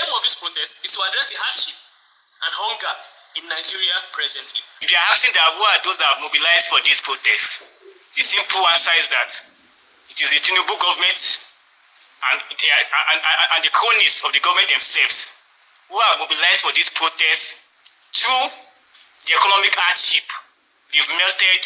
aim of this protest is to address the hardship and hunger in Nigeria presently. If you are asking that who are those that have mobilized for this protest, the simple answer is that it is the Tinubu government and the cronies of the government themselves who have mobilized for this protest to the economic hardship they've melted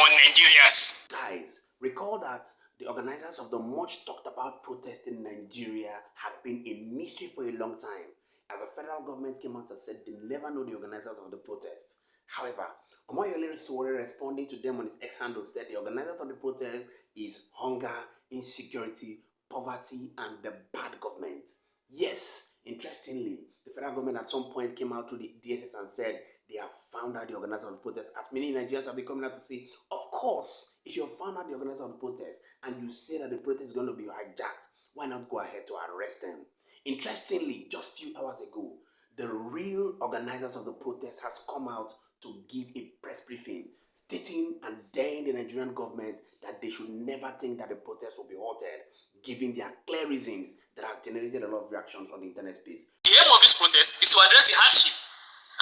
on Nigerians. Guys, recall that the organizers of the much talked about protest in Nigeria have been a mystery for a long time, as the federal government came out and said they never know the organizers of the protest. However, Omoyele Sowore, responding to them on his ex-handle, said the organizers of the protest is hunger, insecurity, poverty, and the bad government. Yes, interestingly, the federal government at some point came out to the DSS and said they have found out the organizers of the protest. As many Nigerians have been coming out to say, of course, if you have found out the organizers of the protest and you say that the protest is going to be hijacked, why not go ahead to arrest them? Interestingly, just a few hours ago, the real organizers of the protest has come out to give a press briefing, stating and daring the Nigerian government that they should never think that the protest will be halted, giving their clear reasons that have generated a lot of reactions on the internet space. The aim of this protest is to address the hardship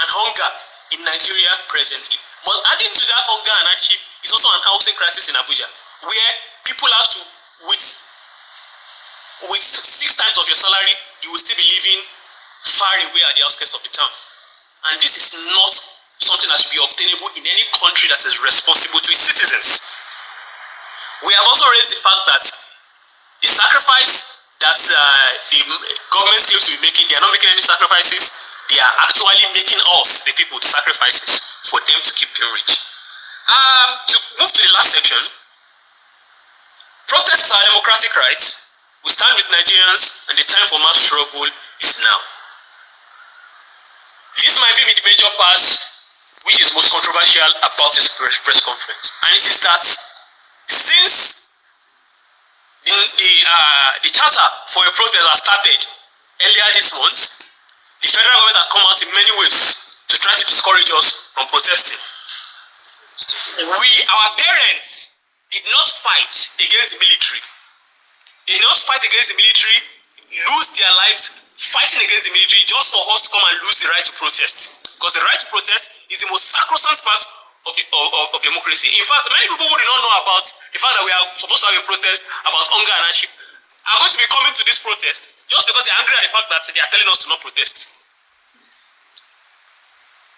and hunger in Nigeria presently. But adding to that hunger and hardship is also an housing crisis in Abuja, where people have to, with 6 times of your salary, you will still be living far away at the outskirts of the town. And this is not something that should be obtainable in any country that is responsible to its citizens. We have also raised the fact that the sacrifice that the government claims to be making, they are not making any sacrifices. They are actually making us, the people, the sacrifices for them to keep being rich. To move to the last section, protests are democratic rights. We stand with Nigerians, and the time for mass struggle is now. This might be the major part which is most controversial about this press conference, and it is that since the charter for a protest has started earlier this month, the federal government has come out in many ways to try to discourage us from protesting. Our parents did not fight against the military. They did not fight against the military, lose their lives fighting against the military just for us to come and lose the right to protest. Because the right to protest is the most sacrosanct part of democracy. In fact, many people who do not know about the fact that we are supposed to have a protest about hunger and hardship are going to be coming to this protest just because they are angry at the fact that they are telling us to not protest.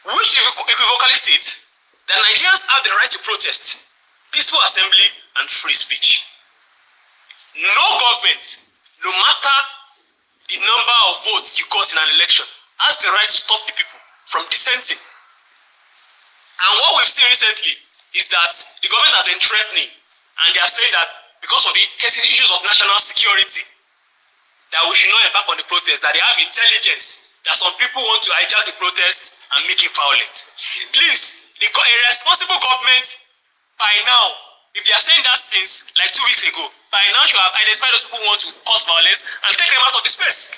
Which equivocally states that Nigerians have the right to protest, peaceful assembly, and free speech. No government, no matter the number of votes you got in an election, has the right to stop the people from dissenting. And what we've seen recently is that the government has been threatening, and they are saying that because of the issues of national security, that we should not embark on the protest, that they have intelligence, that some people want to hijack the protest and make it violent. Please, a responsible government, by now, if they are saying that since like 2 weeks ago, by now should have identified those people who want to cause violence and take them out of the space.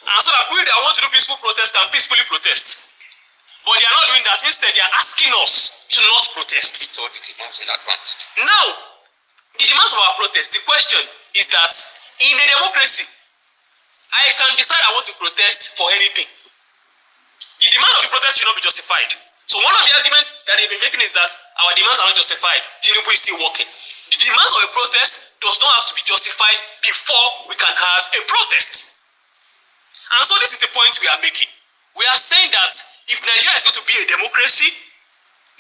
And so that people that want to do peaceful protest can peacefully protest. But they are not doing that. Instead, they are asking us to not protest. So the demands in advance. Now, the demands of our protest, the question is that in a democracy, I can decide I want to protest for anything. The demand of the protest should not be justified. So one of the arguments that they've been making is that our demands are not justified. Tinubu is still working. The demands of a protest does not have to be justified before we can have a protest. And so this is the point we are making. We are saying that if Nigeria is going to be a democracy,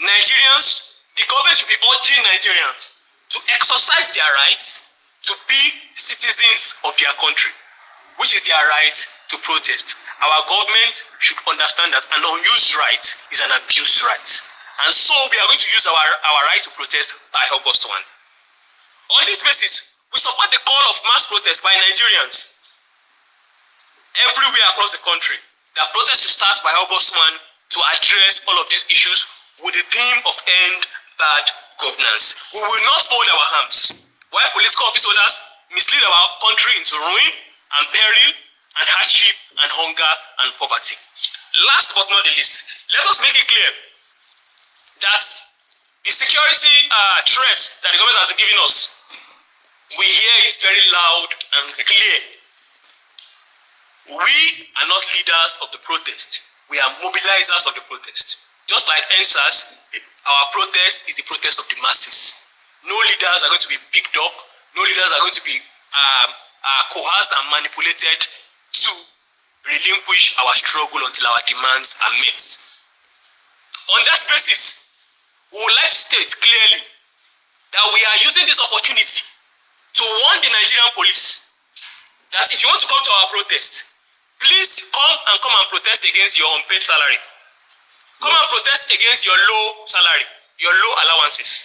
Nigerians, the government should be urging Nigerians to exercise their rights to be citizens of their country, which is their right to protest. Our government should understand that an unused right is an abused right. And so we are going to use our right to protest by August 1. On this basis, we support the call of mass protest by Nigerians everywhere across the country. That protest should start by August 1 to address all of these issues with the theme of end bad governance. We will not fold our arms while political office holders mislead our country into ruin and peril and hardship and hunger and poverty. Last but not the least, let us make it clear that the security threat that the government has been giving us, we hear it very loud and clear. We are not leaders of the protest. We are mobilizers of the protest. Just like NSAS, our protest is the protest of the masses. No leaders are going to be picked up. No leaders are going to be coerced and manipulated to relinquish our struggle until our demands are met. On that basis, we would like to state clearly that we are using this opportunity to warn the Nigerian police that if you want to come to our protest, please come and protest against your unpaid salary. Come and protest against your low salary, your low allowances.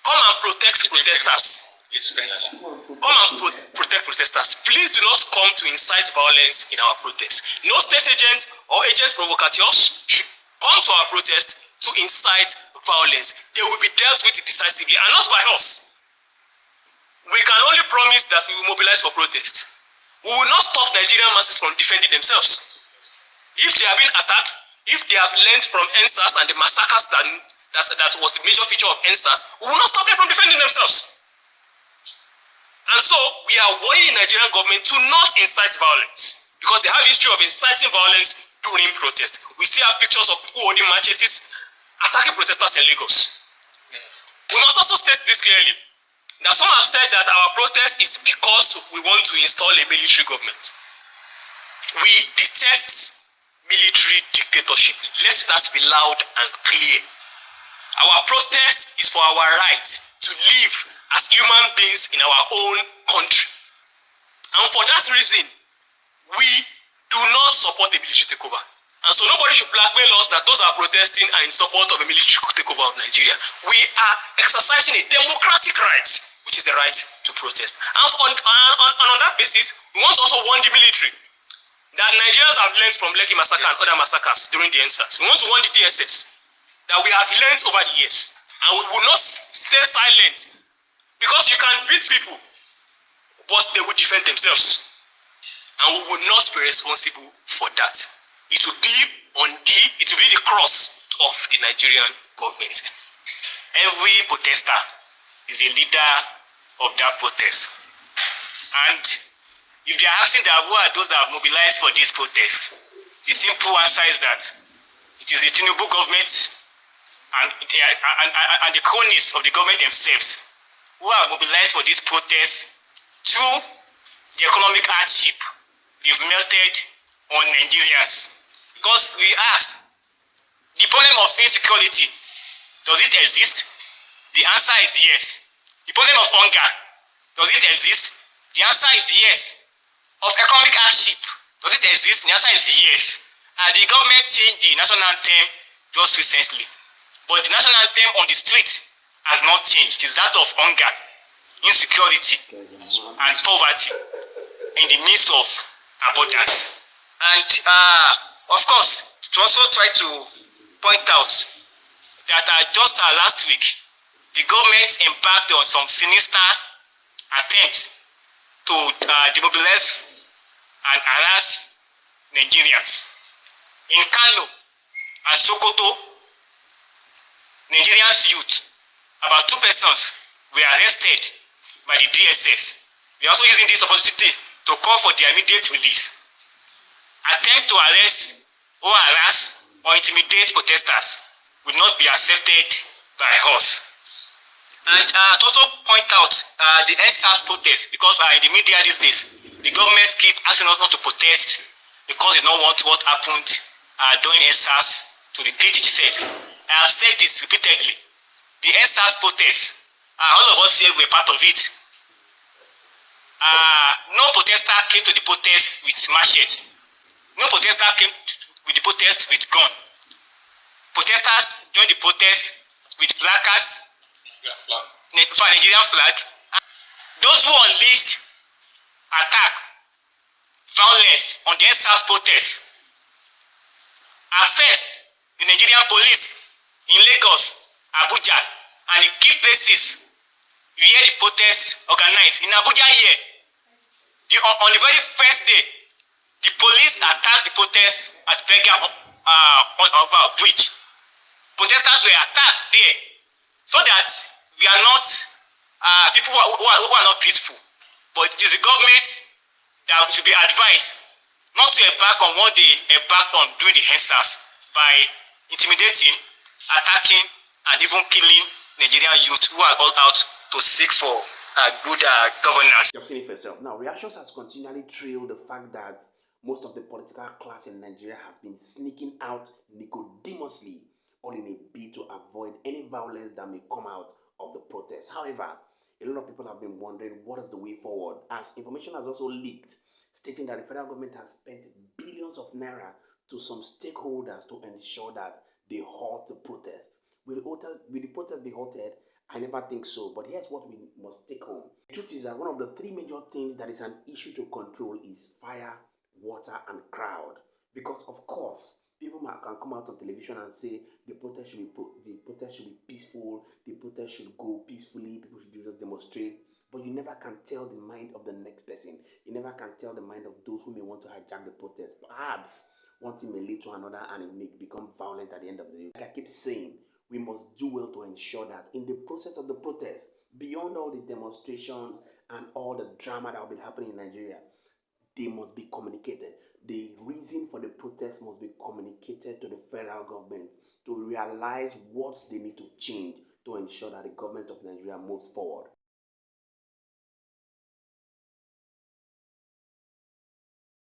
Come and protect protesters. Come and protect protesters. Please do not come to incite violence in our protest. No state agent or agent provocateurs should come to our protest to incite violence. They will be dealt with decisively and not by us. We can only promise that we will mobilize for protest. We will not stop Nigerian masses from defending themselves. If they have been attacked, if they have learned from NSAS and the massacres that was the major feature of NSAS, we will not stop them from defending themselves. And so, we are warning the Nigerian government to not incite violence, because they have a history of inciting violence during protest. We still have pictures of people holding machetes attacking protesters in Lagos. We must also state this clearly. Now, some have said that our protest is because we want to install a military government. We detest military dictatorship. Let that be loud and clear. Our protest is for our right to live as human beings in our own country. And for that reason, we do not support a military takeover. And so nobody should blackmail us that those are protesting are in support of a military takeover of Nigeria. We are exercising a democratic right, which is the right to protest. And on that basis, we want to also warn the military that Nigerians have learned from Lekki massacre and other massacres during the NSAS. We want to warn the DSS that we have learned over the years, and we will not stay silent, because you can beat people, but they will defend themselves, and we will not be responsible for that. It will be the cross of the Nigerian government. Every protester is a leader of that protest. And if they are asking that who are those that have mobilized for this protest, the simple answer is that it is the Tinubu government and the cronies of the government themselves who have mobilized for this protest through the economic hardship they've melted on Nigerians. Because we ask, the problem of insecurity, does it exist? The answer is yes. The problem of hunger, does it exist? The answer is yes. Of economic hardship, does it exist? The answer is yes. And the government changed the national anthem just recently. But the national anthem on the street has not changed. It is that of hunger, insecurity, and poverty in the midst of abundance. And of course, to also try to point out that just last week, the government embarked on some sinister attempts to demobilize and harass Nigerians. In Kano and Sokoto, Nigerians youth, about 2 persons were arrested by the DSS. We are also using this opportunity to call for their immediate release. Attempt to arrest or harass or intimidate protesters will not be accepted by us. And to also point out the NSAS protest, because in the media these days, the government keep asking us not to protest because they don't want what happened during NSAS to repeat itself. I have said this repeatedly. The NSAS protest, all of us here were part of it. No protester came to the protest with machete. No protester came with the protest with gun. Protesters joined the protest with placards, Nigerian flag. Those who unleashed attack, violence on the NSAS protest are first the Nigerian police in Lagos, Abuja, and in key places where the protest organized. In Abuja here, on the very first day, the police attacked the protest at Berger Bridge. Protesters were attacked there, so that we are not people who are not peaceful, but it is the government that should be advised not to embark on what they embarked on during the EndSARS by intimidating, attacking, and even killing Nigerian youth who are all out to seek for good governance. You've seen it for yourself. Now, reactions has continually trailed the fact that most of the political class in Nigeria has been sneaking out Nicodemously, all in a bid to avoid any violence that may come out of the protest. However, a lot of people have been wondering what is the way forward, as information has also leaked stating that the federal government has spent billions of naira to some stakeholders to ensure that they halt the protest. Will the protest be halted? I never think so, but here's what we must take home. The truth is that one of the three major things that is an issue to control is fire, water, and crowd. Because of course, people can come out on television and say the protest should be peaceful, the protest should go peacefully, people should just demonstrate. But you never can tell the mind of the next person. You never can tell the mind of those who may want to hijack the protest. Perhaps one thing may lead to another and it may become violent at the end of the day. Like I keep saying, we must do well to ensure that in the process of the protest, beyond all the demonstrations and all the drama that will be happening in Nigeria, they must be communicated. The reason for the protest must be communicated to the federal government to realize what they need to change to ensure that the government of Nigeria moves forward.